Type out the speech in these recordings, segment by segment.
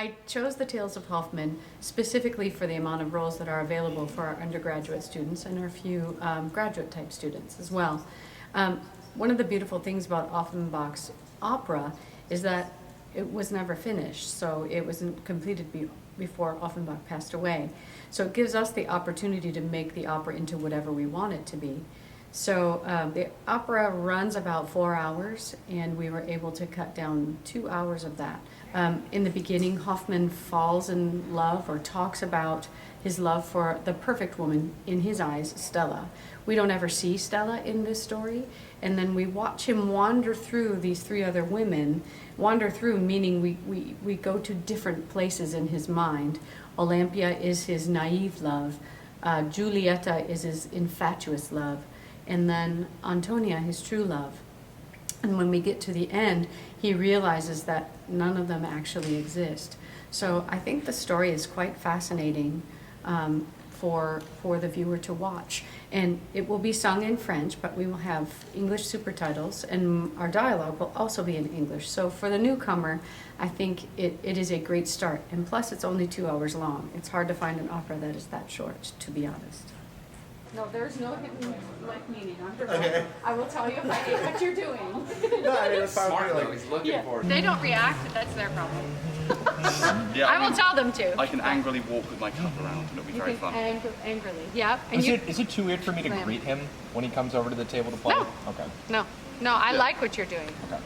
I chose the Tales of Hoffmann specifically for the amount of roles that are available for our undergraduate students and our few graduate type students as well. One of the beautiful things about Offenbach's opera is that it was never finished, so it wasn't completed before Offenbach passed away. So it gives us the opportunity to make the opera into whatever we want it to be. So the opera runs about 4 hours, and we were able to cut down 2 hours of that. In the beginning, Hoffmann falls in love or talks about his love for the perfect woman, in his eyes, Stella. We don't ever see Stella in this story, and then we watch him wander through these 3 other women. Wander through meaning we go to different places in his mind. Olympia is his naive love, Giulietta is his infatuous love, and then Antonia, his true love. And when we get to the end, he realizes that none of them actually exist. So I think the story is quite fascinating for the viewer to watch. And it will be sung in French, but we will have English super titles, and our dialogue will also be in English. So for the newcomer, I think it is a great start. And plus, it's only 2 hours long. It's hard to find an opera that is that short, to be honest. No, there's no hidden meaning. Okay. I will tell you if I hate what you're doing. No, I mean, it's smart though, he's looking for it. They don't react, that's their problem. Yeah, I will tell them to. I can angrily walk with my cup around and it'll be very fun. Angrily, yep. And is it too weird for me to greet him when he comes over to the table to play? No. Okay. No, I like what you're doing. Okay.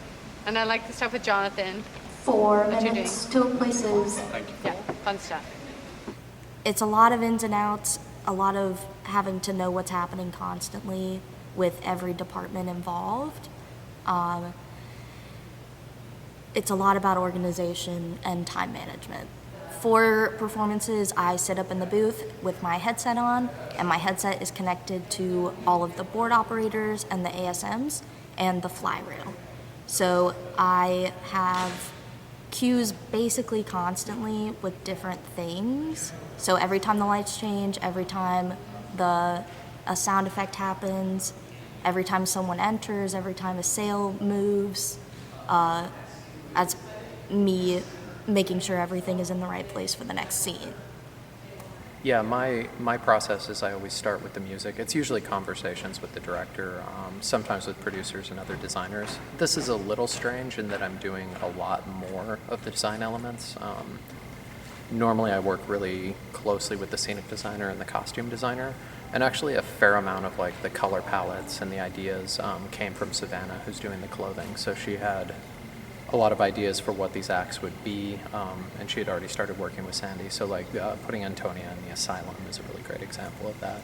And I like the stuff with Jonathan. 4 minutes, 2 places. Thank you. Yeah, fun stuff. It's a lot of ins and outs, a lot of having to know what's happening constantly with every department involved. It's a lot about organization and time management. For performances, I sit up in the booth with my headset on, and my headset is connected to all of the board operators and the ASMs and the fly rail. So I have cues basically constantly with different things. So every time the lights change, every time a sound effect happens, every time someone enters, every time a sail moves, that's me making sure everything is in the right place for the next scene. Yeah, my process is I always start with the music. It's usually conversations with the director, sometimes with producers and other designers. This is a little strange in that I'm doing a lot more of the design elements. Normally I work really closely with the scenic designer and the costume designer, and actually a fair amount of like the color palettes and the ideas came from Savannah, who's doing the clothing. So she had a lot of ideas for what these acts would be, and she had already started working with Sandy. So like putting Antonia in the asylum is a really great example of that.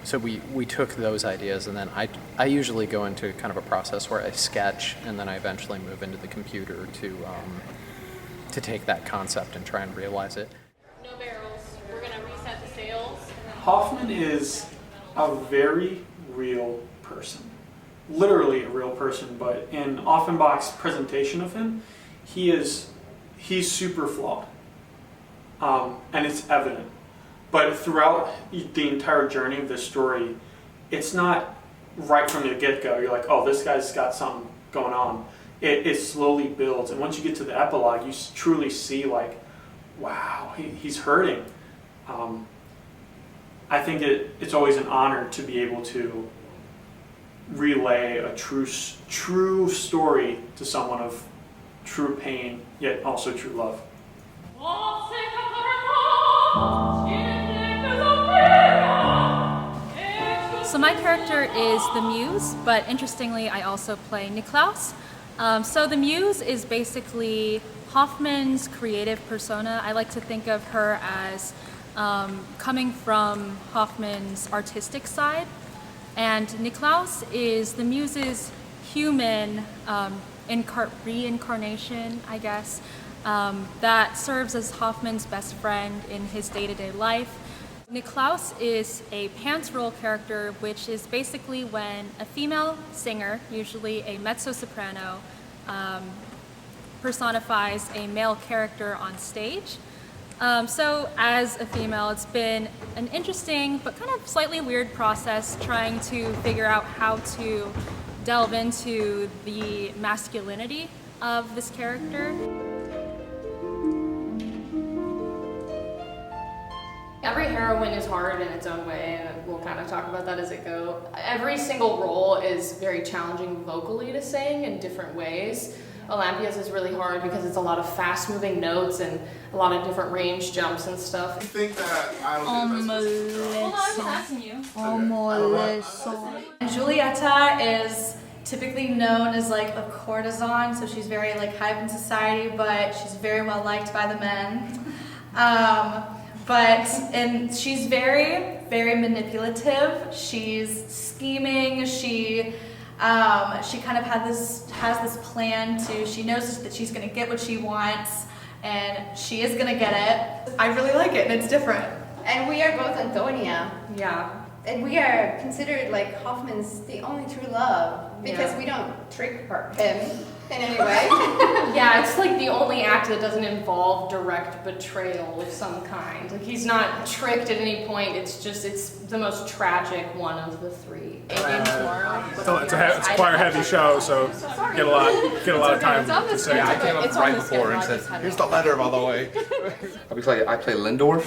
So we took those ideas, and then I usually go into kind of a process where I sketch, and then I eventually move into the computer to take that concept and try and realize it. No barrels. We're going to reset the sails. Hoffmann is a very real person. Literally a real person, but in Offenbach's presentation of him, he's super flawed. And it's evident. But throughout the entire journey of this story, it's not right from the get-go. You're like, oh, this guy's got something going on. It slowly builds, and once you get to the epilogue, you truly see like, wow, he's hurting. I think it's always an honor to be able to relay a true story to someone of true pain, yet also true love. So my character is the Muse, but interestingly I also play Niklaus. So the Muse is basically Hoffmann's creative persona. I like to think of her as coming from Hoffmann's artistic side. And Niklaus is the Muse's human reincarnation, I guess, that serves as Hoffmann's best friend in his day-to-day life. Niklaus is a pants role character, which is basically when a female singer, usually a mezzo-soprano, personifies a male character on stage. So as a female, it's been an interesting but kind of slightly weird process trying to figure out how to delve into the masculinity of this character. Every heroine is hard in its own way, and we'll kind of talk about that as it goes. Every single role is very challenging vocally to sing in different ways. Olympia's is really hard because it's a lot of fast-moving notes and a lot of different range jumps and stuff. I think that I was Hold on, I'm asking you. Giulietta is typically known as like a courtesan, so she's very like high in society, but she's very well liked by the men. And she's very, very manipulative. She's scheming. She kind of has this plan to. She knows that she's going to get what she wants, and she is going to get it. I really like it, and it's different. And we are both Antonia. Yeah. And we are considered like Hoffmann's the only true love because we don't trick him in any way. Yeah, it's like the only act that doesn't involve direct betrayal of some kind. Like he's not tricked at any point. It's the most tragic one of the three. It's quite a heavy show, so get a lot of time to say. Yeah, I came up right before and said, "Here's the letter, by the way." I play Lindorf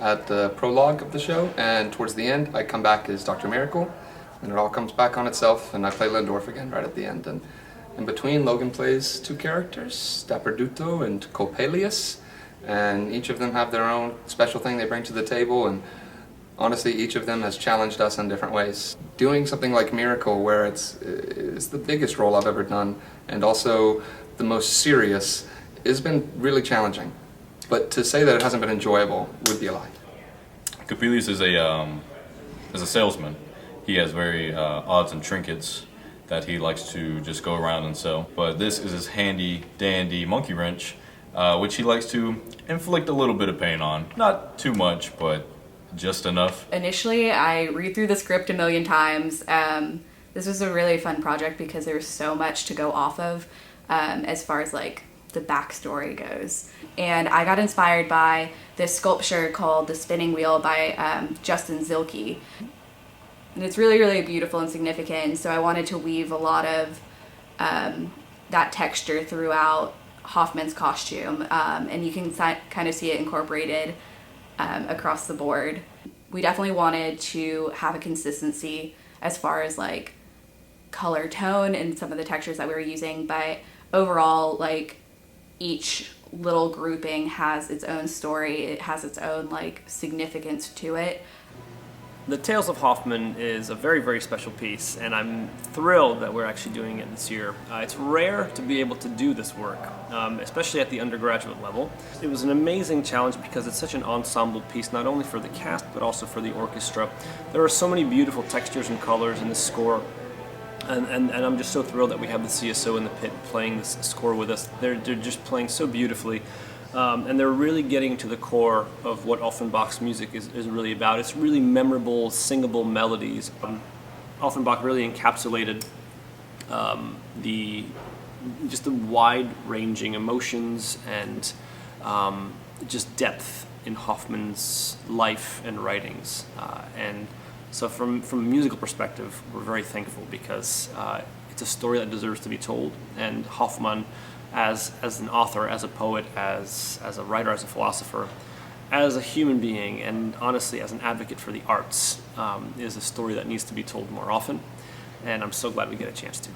at the prologue of the show, and towards the end I come back as Dr. Miracle, and it all comes back on itself, and I play Lindorf again right at the end. And in between, Logan plays two characters, Dapperduto and Coppelius, and each of them have their own special thing they bring to the table, and honestly each of them has challenged us in different ways. Doing something like Miracle, where it's the biggest role I've ever done and also the most serious, has been really challenging. But to say that it hasn't been enjoyable would be a lie. Coppelius is a salesman. He has very odds and trinkets that he likes to just go around and sell. But this is his handy dandy monkey wrench, which he likes to inflict a little bit of pain on. Not too much, but just enough. Initially, I read through the script a million times. This was a really fun project because there was so much to go off of as far as like the backstory goes. And I got inspired by this sculpture called The Spinning Wheel by Justin Zilke. And it's really, really beautiful and significant. So I wanted to weave a lot of that texture throughout Hoffmann's costume. And you can kind of see it incorporated across the board. We definitely wanted to have a consistency as far as like color tone and some of the textures that we were using, but overall, like, each little grouping has its own story. It has its own like significance to it. The Tales of Hoffmann is a very, very special piece, and I'm thrilled that we're actually doing it this year. It's rare to be able to do this work, especially at the undergraduate level. It was an amazing challenge because it's such an ensemble piece, not only for the cast, but also for the orchestra. There are so many beautiful textures and colors in this score. And I'm just so thrilled that we have the CSO in the pit playing this score with us. They're just playing so beautifully, and they're really getting to the core of what Offenbach's music is really about. It's really memorable, singable melodies. Offenbach really encapsulated the wide-ranging emotions and just depth in Hoffmann's life and writings. So from a musical perspective, we're very thankful because it's a story that deserves to be told. And Hoffmann, as an author, as a poet, as a writer, as a philosopher, as a human being, and honestly as an advocate for the arts, is a story that needs to be told more often. And I'm so glad we get a chance to.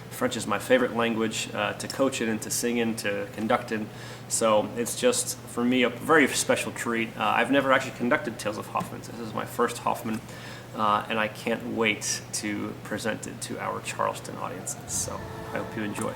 French is my favorite language to coach in and to sing in, to conduct in. So it's just, for me, a very special treat. I've never actually conducted Tales of Hoffmann. This is my first Hoffmann, and I can't wait to present it to our Charleston audiences. So I hope you enjoy.